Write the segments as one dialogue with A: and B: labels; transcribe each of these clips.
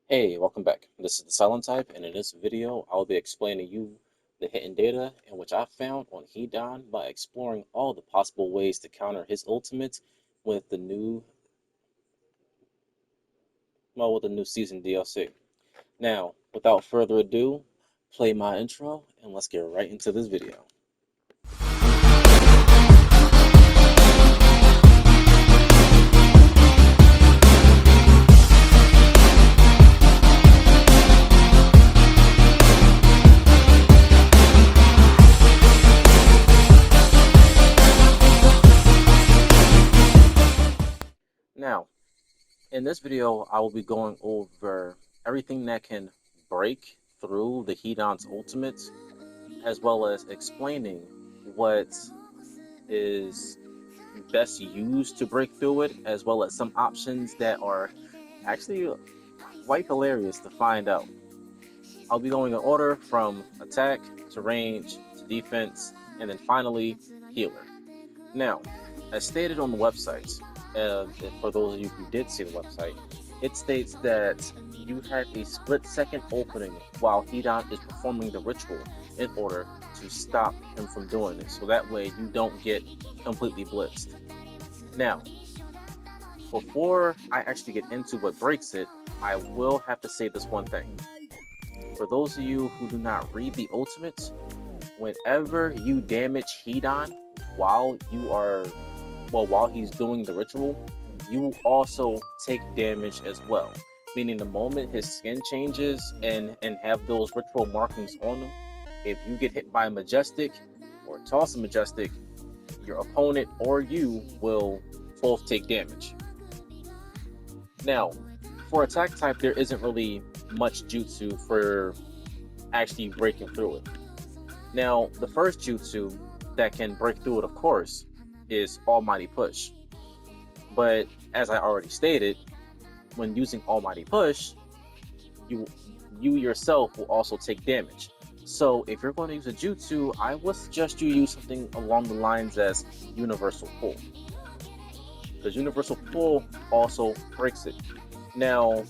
A: Hey, welcome back. This is the Silent Type, and in this video, I will be explaining to you the hidden data in which I found on Hidan by exploring all the possible ways to counter his ultimate with the new season DLC. Now, without further ado, play my intro and let's get right into this video. Now, in this video, I will be going over everything that can break through the Hidan's ultimate, as well as explaining what is best used to break through it, as well as some options that are actually quite hilarious to find out. I'll be going in order from attack to range to defense, and then finally healer. Now, as stated on the website, for those of you who did see the website, it states that you had a split-second opening while Hidan is performing the ritual in order to stop him from doing it, so that way you don't get completely blitzed. Now, before I actually get into what breaks it, I will have to say this one thing. For those of you who do not read the ultimates, whenever you damage Hidan while while he's doing the ritual, you also take damage as well. Meaning the moment his skin changes and have those ritual markings on him, if you get hit by a majestic or toss a majestic, your opponent or you will both take damage. Now, for attack type, there isn't really much jutsu for actually breaking through it. Now, the first jutsu that can break through it, of course, is Almighty Push. But as I already stated, when using Almighty Push, you yourself will also take damage. So if you're going to use a jutsu, I would suggest you use something along the lines as Universal Pull, because Universal Pull also breaks it. Now,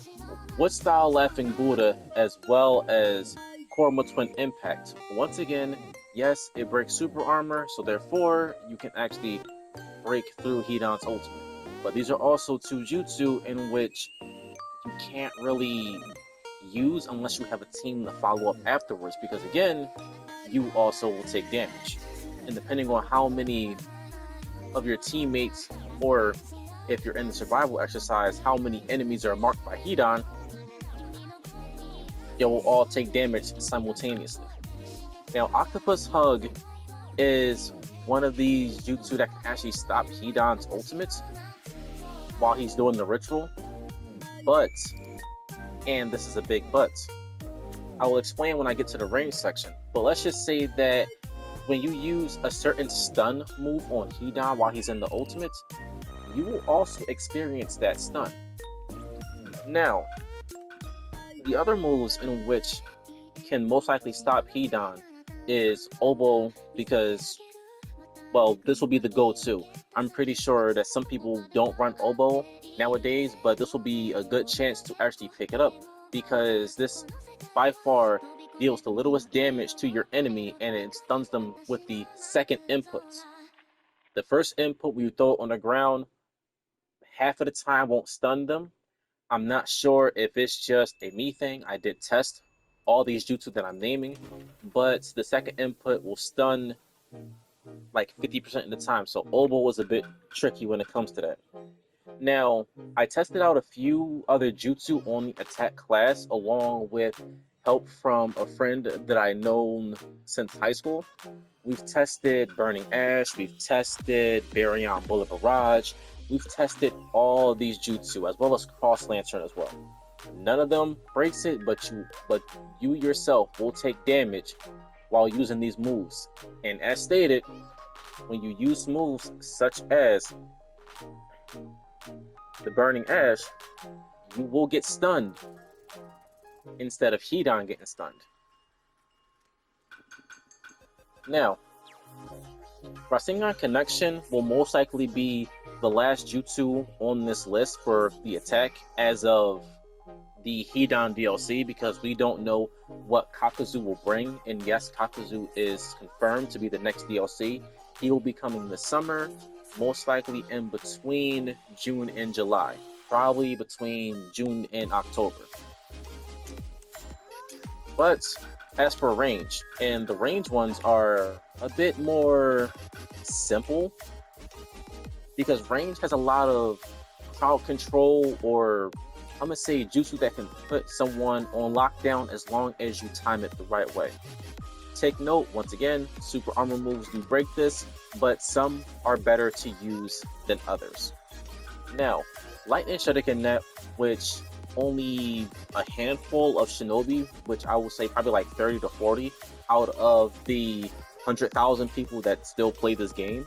A: with Style Laughing Buddha as well as Korma Twin Impact, once again, yes, it breaks super armor, so therefore you can actually break through Hidan's ultimate. But these are also two jutsu in which you can't really use unless you have a team to follow up afterwards, because again, you also will take damage. And depending on how many of your teammates, or if you're in the survival exercise, how many enemies are marked by Hidan, you will all take damage simultaneously. Now, Octopus Hug is one of these jutsu that can actually stop Hidan's ultimates while he's doing the ritual. But, and this is a big but, I will explain when I get to the range section. But let's just say that when you use a certain stun move on Hidan while he's in the ultimate, you will also experience that stun. Now, the other moves in which can most likely stop Hidan is Oboe, because, well, this will be the go-to. I'm pretty sure that some people don't run Oboe nowadays, but this will be a good chance to actually pick it up, because this by far deals the littlest damage to your enemy and it stuns them with the second inputs. The first input, when you throw it on the ground, half of the time won't stun them. I'm not sure if it's just a me thing. I did test all these jutsu that I'm naming, but the second input will stun like 50% of the time. So Oboe was a bit tricky when it comes to that. Now, I tested out a few other jutsu on the attack class along with help from a friend that I known since high school. We've tested Burning Ash, we've tested Baryon Bullet Barrage, we've tested all these jutsu as well as Cross Lantern as well. None of them breaks it, but you yourself will take damage while using these moves. And as stated, when you use moves such as the Burning Ash, you will get stunned instead of Hidan getting stunned. Now, Rasengan Connection will most likely be the last jutsu on this list for the attack as of the Hidan DLC because we don't know what Kakuzu will bring. And yes, Kakuzu is confirmed to be the next DLC. He will be coming this summer, most likely in between June and July, probably between June and October. But as for range, and the range ones are a bit more simple because range has a lot of crowd control, or I'm gonna say jutsu that can put someone on lockdown as long as you time it the right way. Take note, once again, super armor moves do break this, but some are better to use than others. Now, Lightning Shuriken Net, which only a handful of Shinobi, which I will say probably like 30 to 40 out of the 100,000 people that still play this game,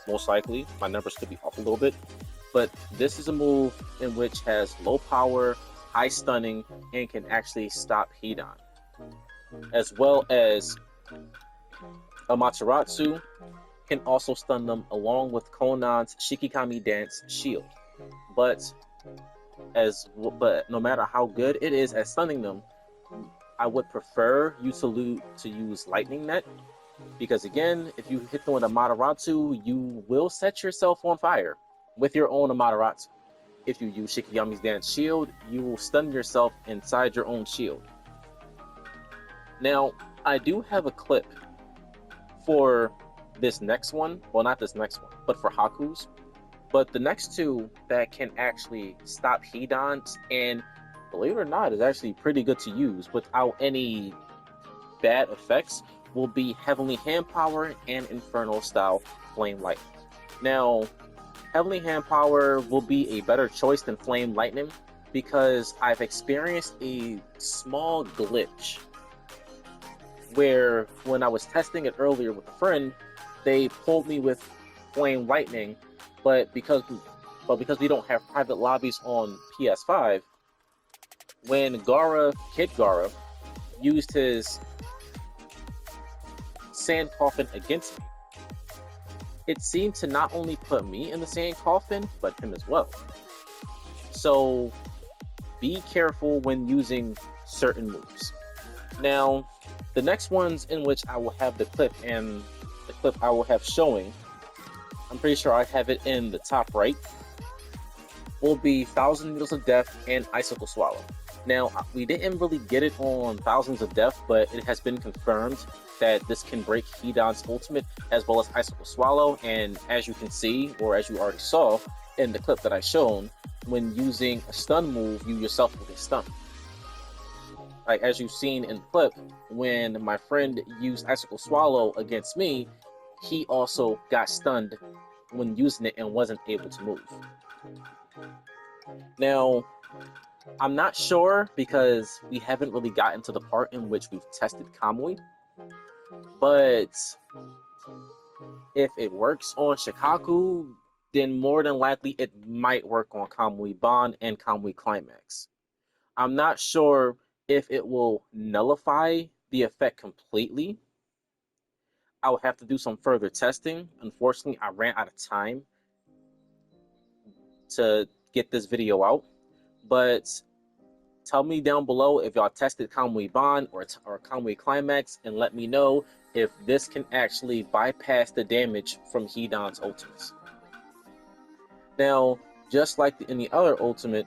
A: most likely, my numbers could be off a little bit, but this is a move in which has low power, high stunning, and can actually stop Hidan. As well as Amaterasu can also stun them along with Konan's Shikigami Dance Shield. But no matter how good it is at stunning them, I would prefer you to use Lightning Net, because again, if you hit them with Amaterasu, you will set yourself on fire with your own Amaterasu. If you use Shikigami's Dance Shield, you will stun yourself inside your own shield. Now, I do have a clip for this next one. Well, not this next one, but for Haku's. But the next two that can actually stop Hidan's, and believe it or not, is actually pretty good to use without any bad effects, will be Heavenly Hand Power and Inferno Style Flame Lightning. Now, Heavenly Hand Power will be a better choice than Flame Lightning because I've experienced a small glitch where when I was testing it earlier with a friend, they pulled me with Flame Lightning, but because we don't have private lobbies on PS5, when Kid Gara, used his sand coffin against me, it seemed to not only put me in the sand coffin, but him as well. So be careful when using certain moves. Now, the next ones in which I will have the clip, and the clip I will have showing, I'm pretty sure I have it in the top right, will be Thousand Needles of Death and Icicle Swallow. Now, we didn't really get it on Thousands of Death, but it has been confirmed that this can break Hidan's ultimate as well as Icicle Swallow, and as you can see, or as you already saw in the clip that I shown, when using a stun move, you yourself will get stunned. Like as you've seen in the clip, when my friend used Icicle Swallow against me, he also got stunned when using it and wasn't able to move. Now, I'm not sure because we haven't really gotten to the part in which we've tested Kamui, but if it works on Shikaku, then more than likely it might work on Kamui Bond and Kamui Climax. I'm not sure if it will nullify the effect completely. I will have to do some further testing. Unfortunately, I ran out of time to get this video out, but tell me down below if y'all tested Kamui Bond or Kamui Climax, and let me know if this can actually bypass the damage from Hidan's ultimates. Now, just like in the other ultimate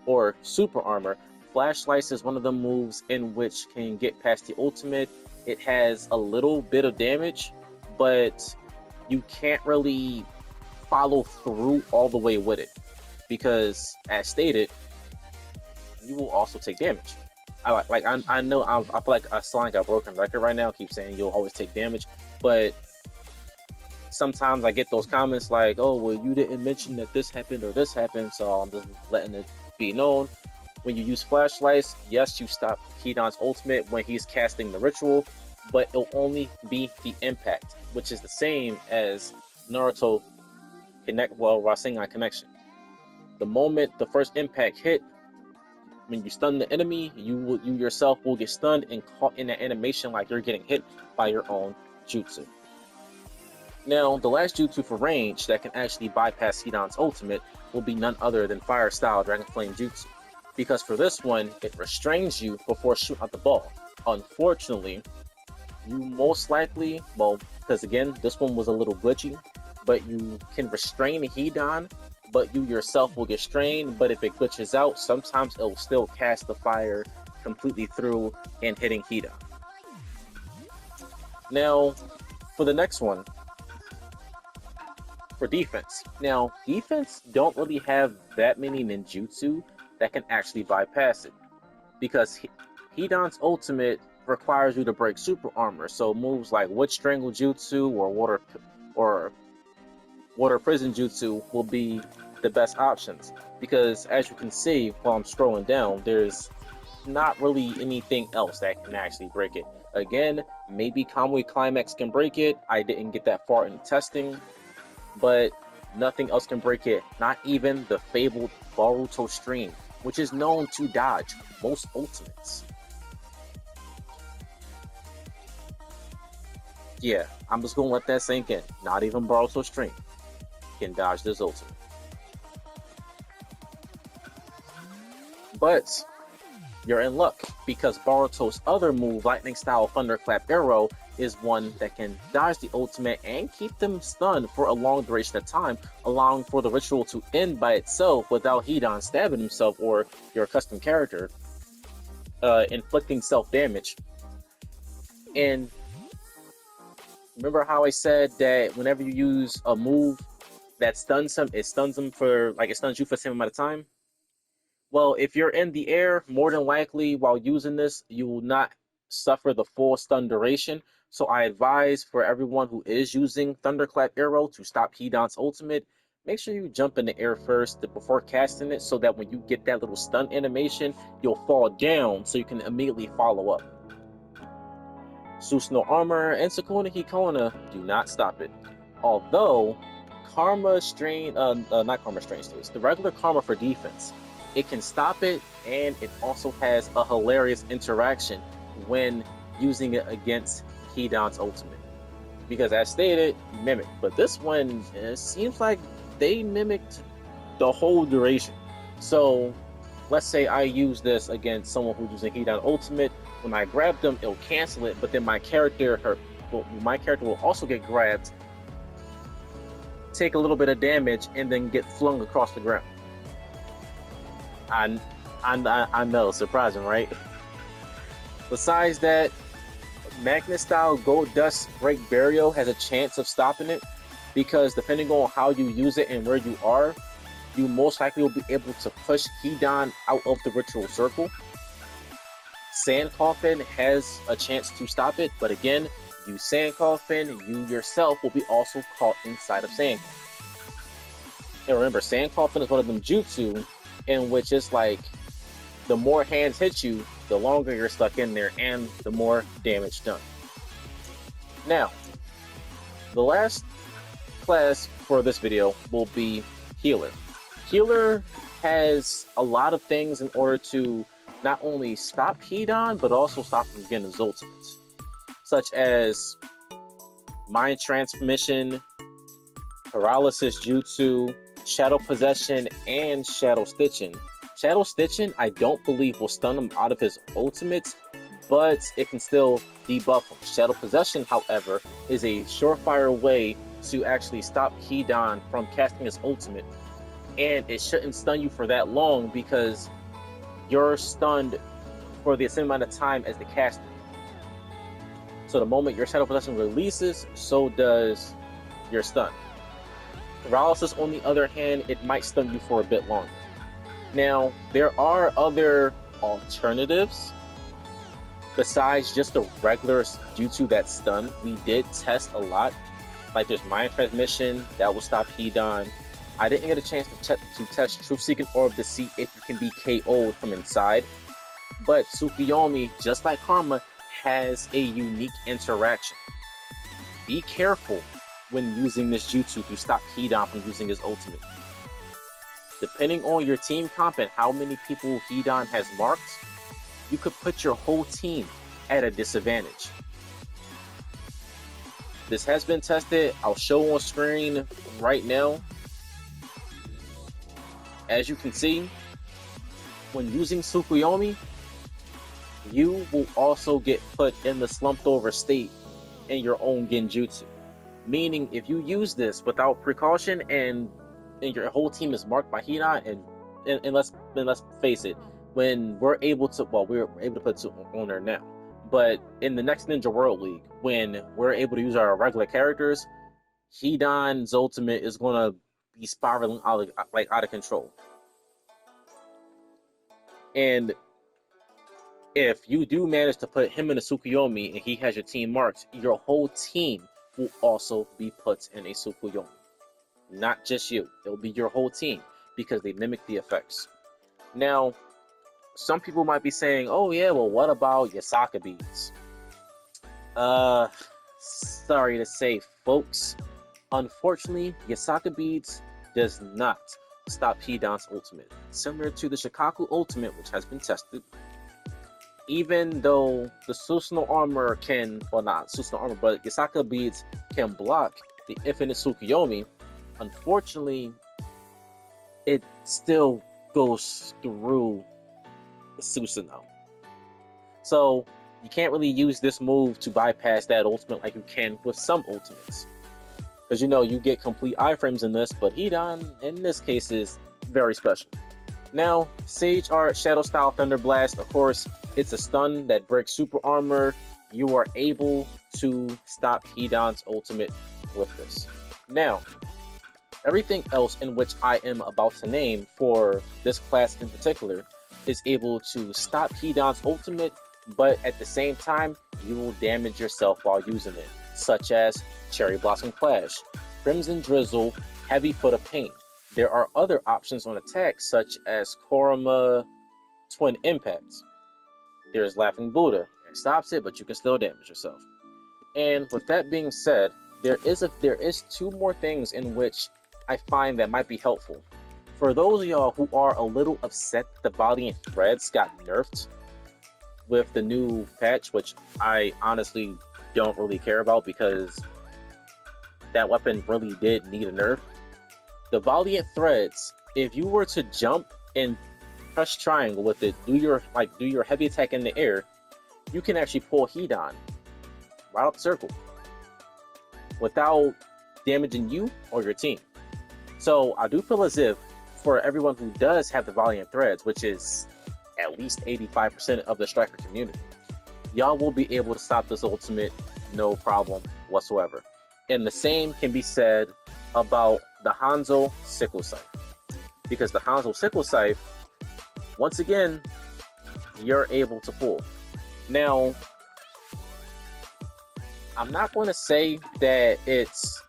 A: or super armor, Flash Slice is one of the moves in which can get past the ultimate. It has a little bit of damage, but you can't really follow through all the way with it because, as stated, you will also take damage. I know I feel like I sound like a broken record right now. I keep saying you'll always take damage, but sometimes I get those comments like, "Oh, well, you didn't mention that this happened or this happened," so I'm just letting it be known. When you use Flash Slice, yes, you stop Hidan's ultimate when he's casting the ritual, but it'll only be the impact, which is the same as Naruto Rasengan Connection. The moment the first impact hit, when you stun the enemy, you yourself will get stunned and caught in that animation like you're getting hit by your own jutsu. Now, the last jutsu for range that can actually bypass Hidan's ultimate will be none other than Fire Style Dragon Flame Jutsu. because for this one, it restrains you before shooting out the ball. Unfortunately, you most likely, well, because again, this one was a little glitchy, but you can restrain Hidan, but you yourself will get strained. But if it glitches out, sometimes it will still cast the fire completely through and hitting Hidan. Now, for the next one, for defense. Now, defense don't really have that many ninjutsu that can actually bypass it, because Hidan's ultimate requires you to break super armor. So moves like Wood Strangle Jutsu or Water Prison Jutsu will be the best options. Because as you can see while I'm scrolling down, there's not really anything else that can actually break it. Again, maybe Kamui Climax can break it. I didn't get that far in testing, but nothing else can break it. Not even the fabled Boruto Stream, which is known to dodge most ultimates. Yeah, I'm just gonna let that sink in. Not even Boruto Stream can dodge this ultimate. But you're in luck, because Boruto's other move, Lightning Style Thunderclap Arrow, is one that can dodge the ultimate and keep them stunned for a long duration of time, allowing for the ritual to end by itself without Hidan stabbing himself or your custom character inflicting self-damage. And remember how I said that whenever you use a move that stuns him, it stuns him for, like, it stuns you for the same amount of time? Well, if you're in the air, more than likely while using this, you will not suffer the full stun duration. So I advise for everyone who is using Thunderclap Arrow to stop Hidan's ultimate, make sure you jump in the air first before casting it, so that when you get that little stun animation, you'll fall down so you can immediately follow up. Susanoo Armor and Sukuna Hikona do not stop it. Although Karma Strain, not Karma Strain States, the regular Karma for defense, it can stop it, and it also has a hilarious interaction when using it against Hidan's ultimate. Because as stated, mimic. But this one, it seems like they mimicked the whole duration. So let's say I use this against someone who's using Hidan ultimate. When I grab them, it'll cancel it, but then my character will also get grabbed, take a little bit of damage, and then get flung across the ground. I know, surprising, right? Besides that, Magnet Style Gold Dust Break Burial has a chance of stopping it, because depending on how you use it and where you are, you most likely will be able to push Hidan out of the ritual circle. Sand Coffin has a chance to stop it, but again, use Sand Coffin, you yourself will be also caught inside of Sand Coffin. And remember, Sand Coffin is one of them jutsu in which it's like the more hands hit you, the longer you're stuck in there and the more damage done. Now, the last class for this video will be Healer. Healer has a lot of things in order to not only stop Hidan, but also stop him getting his ultimates, such as Mind Transmission, Paralysis Jutsu, Shadow Possession, and Shadow Stitching. Shadow Stitching, I don't believe will stun him out of his ultimates, but it can still debuff him. Shadow Possession, however, is a surefire way to actually stop Hidan from casting his ultimate, and it shouldn't stun you for that long, because you're stunned for the same amount of time as the caster. So the moment your Shadow Possession releases, so does your stun. Paralysis, on the other hand, it might stun you for a bit longer. Now, there are other alternatives besides just the regular jutsu that stun. We did test a lot. Like, there's Mind Transmission that will stop Hidan. I didn't get a chance to test Truth Seeking Orb to see if it can be KO'd from inside. But Tsukuyomi, just like Karma, has a unique interaction. Be careful when using this jutsu to stop Hidan from using his ultimate. Depending on your team comp and how many people Hidan has marked, you could put your whole team at a disadvantage. This has been tested. I'll show on screen right now. As you can see, when using Tsukuyomi, you will also get put in the slumped over state in your own genjutsu. Meaning, if you use this without precaution and your whole team is marked by Hidan, and let's face it, when we're able to, well, we're able to put on there now, but in the next Ninja World League, when we're able to use our regular characters, Hidan's ultimate is gonna be spiraling out of control. And if you do manage to put him in a Tsukuyomi and he has your team marked, your whole team will also be put in a Tsukuyomi. Not just you. It'll be your whole team because they mimic the effects. Now, some people might be saying, oh yeah, well, what about Yasaka beads? Sorry to say, folks. Unfortunately, Yasaka beads does not stop Hidan's ultimate. Similar to the Shikaku ultimate, which has been tested, even though the Susanoo armor can, well, not Susanoo armor, but Yasaka beads can block the infinite Tsukuyomi, unfortunately, it still goes through the Susanoo. So, you can't really use this move to bypass that ultimate like you can with some ultimates. Because you get complete iframes in this, but Hidan, in this case, is very special. Now, Sage Art Shadow Style Thunder Blast, of course, it's a stun that breaks super armor. You are able to stop Hidan's ultimate with this. Now, everything else in which I am about to name for this class in particular is able to stop Hidan's ultimate, but at the same time, you will damage yourself while using it, such as Cherry Blossom Clash, Crimson Drizzle, Heavy Foot of Pain. There are other options on attack, such as Korama Twin Impacts. There's Laughing Buddha. It stops it, but you can still damage yourself. And with that being said, there is two more things in which I find that might be helpful. For those of y'all who are a little upset that the Valiant Threads got nerfed with the new patch, which I honestly don't really care about because that weapon really did need a nerf. The Valiant Threads, if you were to jump and press triangle with it, do your heavy attack in the air, you can actually pull Hidan right up the circle without damaging you or your team. So I do feel as if for everyone who does have the Valiant Threads, which is at least 85% of the striker community, y'all will be able to stop this ultimate no problem whatsoever. And the same can be said about the Hanzo Sickle Scythe. Because the Hanzo Sickle Scythe, once again, you're able to pull. Now, I'm not going to say that it's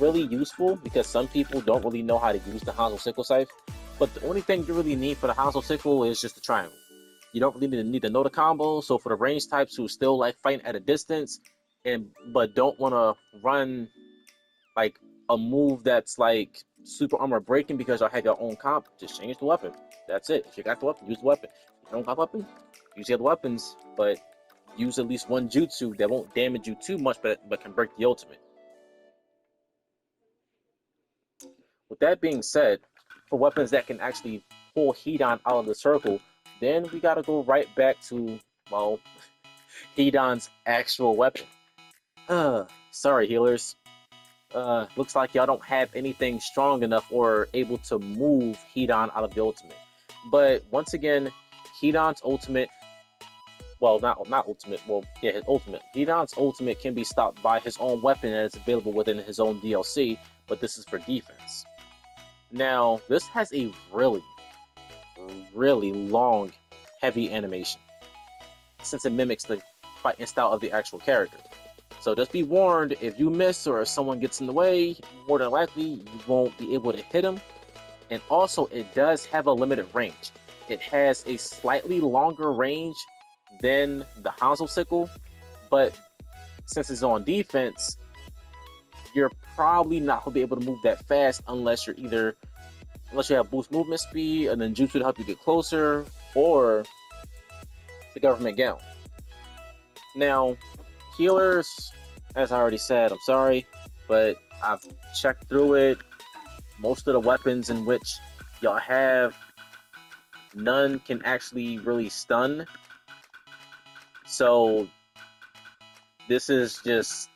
A: really useful because some people don't really know how to use the Hanzo Sickle Scythe, but the only thing you really need for the Hanzo Sickle is just the triangle. You don't really need to know the combo, so for the range types who still like fighting at a distance, but don't want to run like a move that's like super armor breaking because y'all have your own comp, just change the weapon. That's it. If you got the weapon, use the weapon. If you don't got the weapon, use the other weapons, but use at least one jutsu that won't damage you too much, but can break the ultimate. With that being said, for weapons that can actually pull Hidan out of the circle, then we gotta go right back to, well, Hidan's actual weapon. Sorry, healers. Looks like y'all don't have anything strong enough or able to move Hidan out of the ultimate. But once again, Hidan's ultimate, well, not ultimate, well, yeah, his ultimate. Hidan's ultimate can be stopped by his own weapon and it's available within his own DLC, but this is for defense. Now, this has a really, really long, heavy animation, since it mimics the fighting style of the actual character. So just be warned, if you miss or if someone gets in the way, more than likely you won't be able to hit him. And also, it does have a limited range. It has a slightly longer range than the Hanzo Sickle, but since it's on defense, you're probably not going to be able to move that fast unless you have boost movement speed and then jutsu to help you get closer, or the government gown. Now, healers, as I already said, I'm sorry, but I've checked through it. Most of the weapons in which y'all have none can actually really stun. So this is just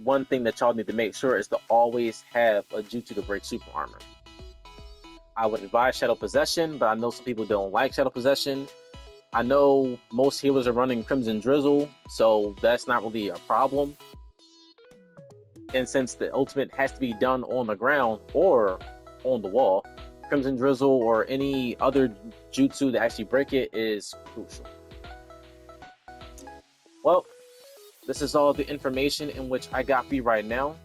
A: one thing that y'all need to make sure is to always have a jutsu to break super armor. I would advise Shadow Possession, but I know some people don't like Shadow Possession. I know most healers are running Crimson Drizzle, so that's not really a problem. And since the ultimate has to be done on the ground or on the wall, Crimson Drizzle or any other jutsu to actually break it is crucial. Well, this is all the information in which I got for you right now.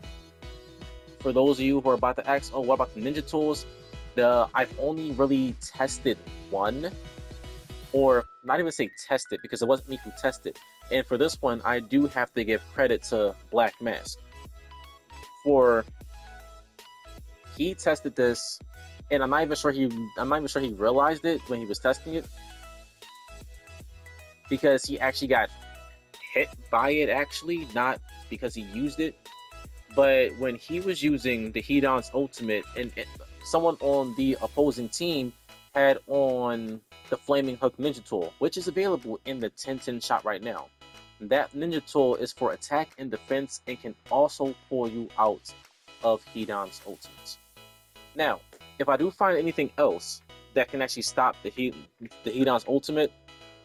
A: For those of you who are about to ask, oh, what about the ninja tools? I've only really tested one, or not even say tested, because it wasn't me who tested. And for this one, I do have to give credit to Black Mask. He tested this, and I'm not even sure he realized it when he was testing it, because he actually got hit by it, actually, not because he used it. But when he was using the Hidan's ultimate, and someone on the opposing team had on the Flaming Hook Ninja Tool, which is available in the 10-10 shop right now. That Ninja Tool is for attack and defense and can also pull you out of Hidan's ultimates. Now, if I do find anything else that can actually stop the Hidan's ultimate,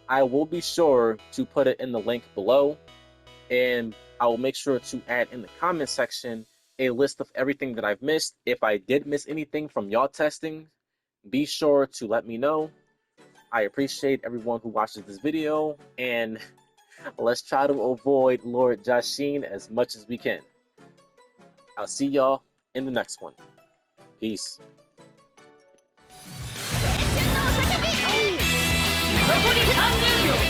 A: I will be sure to put it in the link below, and I will make sure to add in the comment section a list of everything that I've missed. If I did miss anything from y'all testing, be sure to let me know. I appreciate everyone who watches this video, and let's try to avoid Lord Jashin as much as we can. I'll see y'all in the next one. Peace.
B: 残り30秒